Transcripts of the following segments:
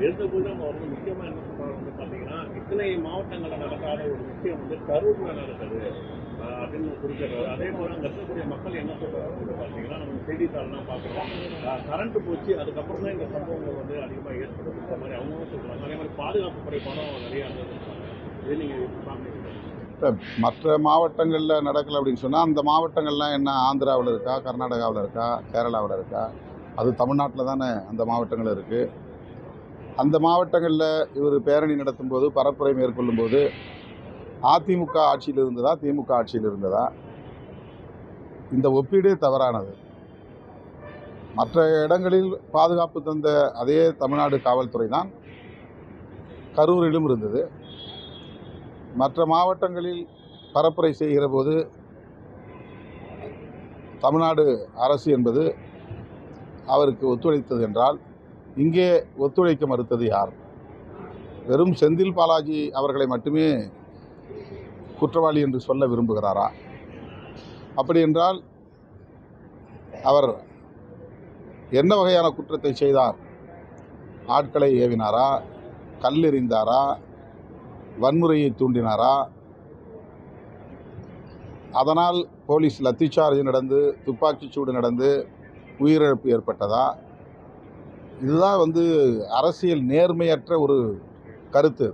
இருந்தபோது நம்ம வந்து முக்கியமாக என்ன சொல்கிறாங்க வந்து பார்த்தீங்கன்னா, இத்தனை மாவட்டங்களில் நடக்காத ஒரு விஷயம் வந்து கரூரில் நடக்குது அப்படின்னு குறிப்பிடுறாரு. அதே போல் அங்கே இருக்கக்கூடிய மக்கள் என்ன சொல்கிறாங்க வந்து பார்த்தீங்கன்னா, நம்ம செய்தித்தாள்லாம் பார்க்குறோம். கரண்ட் போச்சு, அதுக்கப்புறம் தான் இந்த சம்பவங்கள் வந்து அதிகமாக ஏற்படுதுன்ற மாதிரி அவங்களும் சொல்கிறாங்க. அதே மாதிரி பாதுகாப்பு குறைபாடும் நிறையா இருந்ததுன்றாங்க. இதை நீங்கள் பார்க்குறீங்க. மற்ற மாவட்டங்களில் நடக்கலை அப்படின்னு சொன்னால், அந்த மாவட்டங்கள்லாம் என்ன ஆந்திராவில் இருக்கா, கர்நாடகாவில் இருக்கா, கேரளாவில் இருக்கா? அது தமிழ்நாட்டில் தானே அந்த மாவட்டங்கள் இருக்குது. அந்த மாவட்டங்களில் இவர் பேரணி நடத்தும்போது, பரப்புரை மேற்கொள்ளும்போது அதிமுக ஆட்சியில் இருந்ததா, திமுக ஆட்சியில் இருந்ததா? இந்த ஒப்பீடே தவறானது. மற்ற இடங்களில் பாதுகாப்பு தந்த அதே தமிழ்நாடு காவல்துறை தான் கரூரிலும் இருந்தது. மற்ற மாவட்டங்களில் பரப்புரை செய்கிற போது தமிழ்நாடு அரசு என்பது அவருக்கு ஒத்துழைத்தது என்றால், இங்கே ஒத்துழைக்க மறுத்தது யார்? வெறும் செந்தில் பாலாஜி அவர்களை மட்டுமே குற்றவாளி என்று சொல்ல விரும்புகிறாரா? அப்படி என்றால் அவர் என்ன வகையான குற்றத்தை செய்தார்? ஆட்களை ஏவினாரா? கல்லெறிந்தாரா? வன்முறையை தூண்டினாரா? அதனால் போலீஸ் லத்திச்சார்ஜ் நடந்து, துப்பாக்கிச்சூடு நடந்து உயிரிழப்பு ஏற்பட்டதா? இதுதான் அரசியல் நேர்மையற்ற ஒரு கருத்து.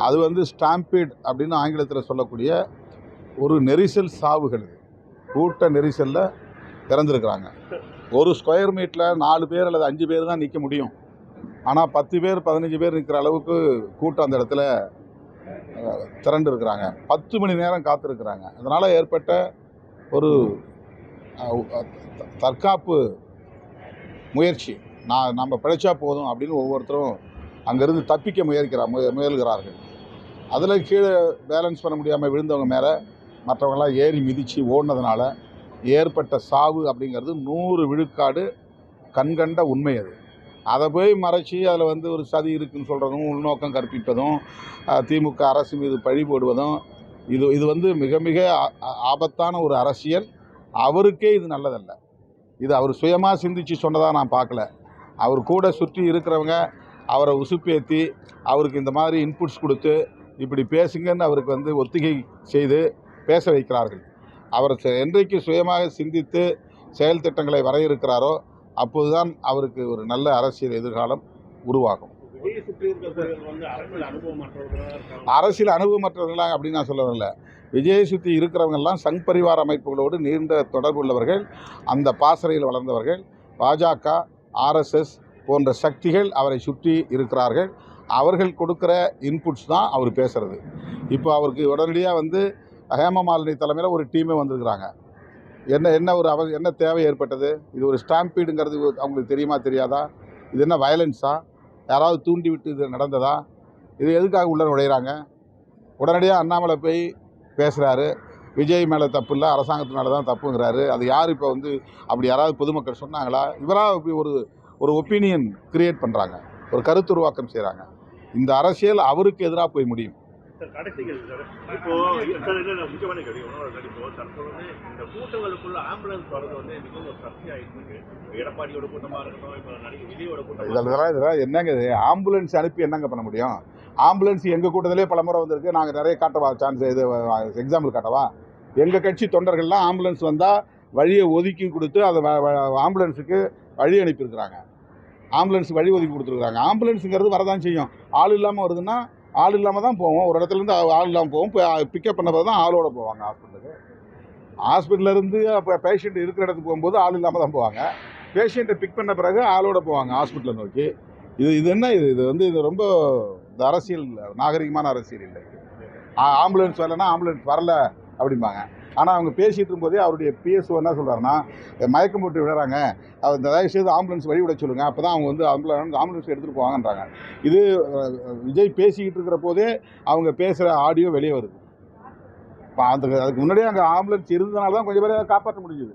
அது ஸ்டாம்பீட் அப்படின்னு ஆங்கிலத்தில் சொல்லக்கூடிய ஒரு நெரிசல் சாவுகள். கூட்ட நெரிசலில் இறந்துருக்கிறாங்க. ஒரு ஸ்கொயர் மீட்டரில் 4 பேர் அல்லது 5 பேர் தான் நிற்க முடியும். ஆனால் 10 பேர் 15 பேர் நிற்கிற அளவுக்கு கூட்டம் அந்த இடத்துல திரண்டு இருக்கிறாங்க. 10 மணி நேரம் காத்திருக்கிறாங்க. அதனால் ஏற்பட்ட ஒரு தற்காப்பு முயற்சி. நம்ம பிழைச்சா போதும் அப்படின்னு ஒவ்வொருத்தரும் அங்கேருந்து தப்பிக்க முயல்கிறார்கள். அதில் கீழே பேலன்ஸ் பண்ண முடியாமல் விழுந்தவங்க மேலே மற்றவங்களாம் ஏறி மிதித்து ஓடினதுனால ஏற்பட்ட சாவு அப்படிங்கிறது 100 விழுக்காடு கண்கண்ட உண்மை. அதை போய் மறைச்சி அதில் ஒரு சதி இருக்குதுன்னு சொல்கிறதும், உள்நோக்கம் கற்பிப்பதும், திமுக அரசு மீது பழி போடுவதும், இது மிக மிக ஆபத்தான ஒரு அரசியல். அவருக்கே இது நல்லதல்ல. இது அவர் சுயமாக சிந்தித்து சொன்னதாக நான் பார்க்கல. அவர் கூட சுற்றி இருக்கிறவங்க அவரை உசுப்பேற்றி அவருக்கு இந்த மாதிரி இன்புட்ஸ் கொடுத்து இப்படி பேசுங்கன்னு அவருக்கு ஒத்திகை செய்து பேச வைக்கிறார்கள். அவர் என்றைக்கு சுயமாக சிந்தித்து செயல் திட்டங்களை வரையறுக்கிறாரோ அப்போதுதான் அவருக்கு ஒரு நல்ல அரசியல் எதிர்காலம் உருவாகும். அரசியல் அனுபவமற்றவர்களாக அப்படின்னு நான் சொல்ல வரல. விஜயை சுற்றி இருக்கிறவங்கெல்லாம் சங் பரிவார அமைப்புகளோடு நீண்ட தொடர்பு உள்ளவர்கள், அந்த பாசறையில் வளர்ந்தவர்கள். பாஜக, RSS போன்ற சக்திகள் அவரை சுற்றி இருக்கிறார்கள். அவர்கள் கொடுக்குற இன்புட்ஸ் தான் அவர் பேசுகிறது. இப்போ அவருக்கு உடனடியாக ஹேமமாலினி தலைமையில் ஒரு டீமே வந்திருக்கிறாங்க. என்ன தேவை ஏற்பட்டது? இது ஒரு ஸ்டாம்பீடுங்கிறது அவங்களுக்கு தெரியுமா தெரியாதா? இது என்ன வயலன்ஸா? யாராவது தூண்டி விட்டு இது நடந்ததா? இது எதுக்காக உள்ள நுழைகிறாங்க? உடனடியாக அண்ணாமலை போய் பேசுகிறாரு. விஜய் மேலே தப்பு இல்லை, அரசாங்கத்து மேலே தான் தப்புங்கிறாரு. அது யார் இப்போ அப்படி யாராவது பொதுமக்கள் சொன்னாங்களா? இவராக இப்படி ஒரு ஒப்பீனியன் கிரியேட் பண்ணுறாங்க, ஒரு கருத்துருவாக்கம் செய்கிறாங்க. இந்த அரசியல் அவருக்கு எதிராக போய் முடியும். கடைசி இப்போ முக்கியமான கேள்வி தற்போது இந்த கூட்டங்களுக்குள்ள ஆம்புலன்ஸ் வர்றது மிகவும் ஒரு சர்ச்சையாயிட்டு இருக்கு. எடப்பாடியோட கூட்டமாக இருக்கட்டும், இப்போ நடிகை விஜயோட கூட்டம், இதெல்லாம் என்னங்க இது? ஆம்புலன்ஸ் அனுப்பி என்னங்க பண்ண முடியும்? ஆம்புலன்ஸ் எங்கள் கூட்டத்திலே பல முறை வந்திருக்கு. நாங்கள் நிறைய காட்டவா சான்ஸ்? இது எக்ஸாம்பிள் காட்டவா? எங்கள் கட்சி தொண்டர்கள்லாம் ஆம்புலன்ஸ் வந்தால் வழியை ஒதுக்கி கொடுத்து அதை ஆம்புலன்ஸுக்கு வழி அனுப்பியிருக்கிறாங்க. ஆம்புலன்ஸுக்கு வழி ஒதுக்கி கொடுத்துருக்குறாங்க. ஆம்புலன்ஸுங்கிறது வரதான் செய்யும். ஆள் இல்லாமல் வருதுன்னா ஆள் இல்லாமல் தான் போவோம். ஒரு இடத்துலேருந்து ஆள் இல்லாமல் போவோம். பிக்கப் பண்ண போது தான் ஆளோட போவாங்க ஹாஸ்பிட்டலுக்கு. ஹாஸ்பிட்டலேருந்து அப்போ பேஷண்ட் இருக்கிற இடத்துக்கு போகும்போது ஆள் இல்லாமல் தான் போவாங்க. பேஷண்ட்டை பிக் பண்ண பிறகு ஆளோட போவாங்க ஹாஸ்பிட்டலை நோக்கி. இது என்ன? இது ரொம்ப இந்த அரசியல் நாகரிகமான அரசியல் இல்லை. ஆம்புலன்ஸ் வரலைன்னா ஆம்புலன்ஸ் வரல அப்படிம்பாங்க. ஆனால் அவங்க பேசிகிட்டு இருக்கும்போதே அவருடைய PSO என்ன சொல்கிறாருன்னா, மயக்கம் போட்டு விடுறாங்க, அந்த தயவுசெய்து ஆம்புலன்ஸ் வழி விட சொல்லுங்கள், அப்போ தான் அவங்க ஆம்புலன்ஸ் எடுத்துகிட்டு போவாங்கன்றாங்க. இது விஜய் பேசிக்கிட்டு இருக்கிற போதே அவங்க பேசுகிற ஆடியோ வெளியே வருது. அதுக்கு முன்னாடியே அங்கே ஆம்புலன்ஸ் இருந்ததுனால தான் கொஞ்சம் பேரை காப்பாற்ற முடிஞ்சுது.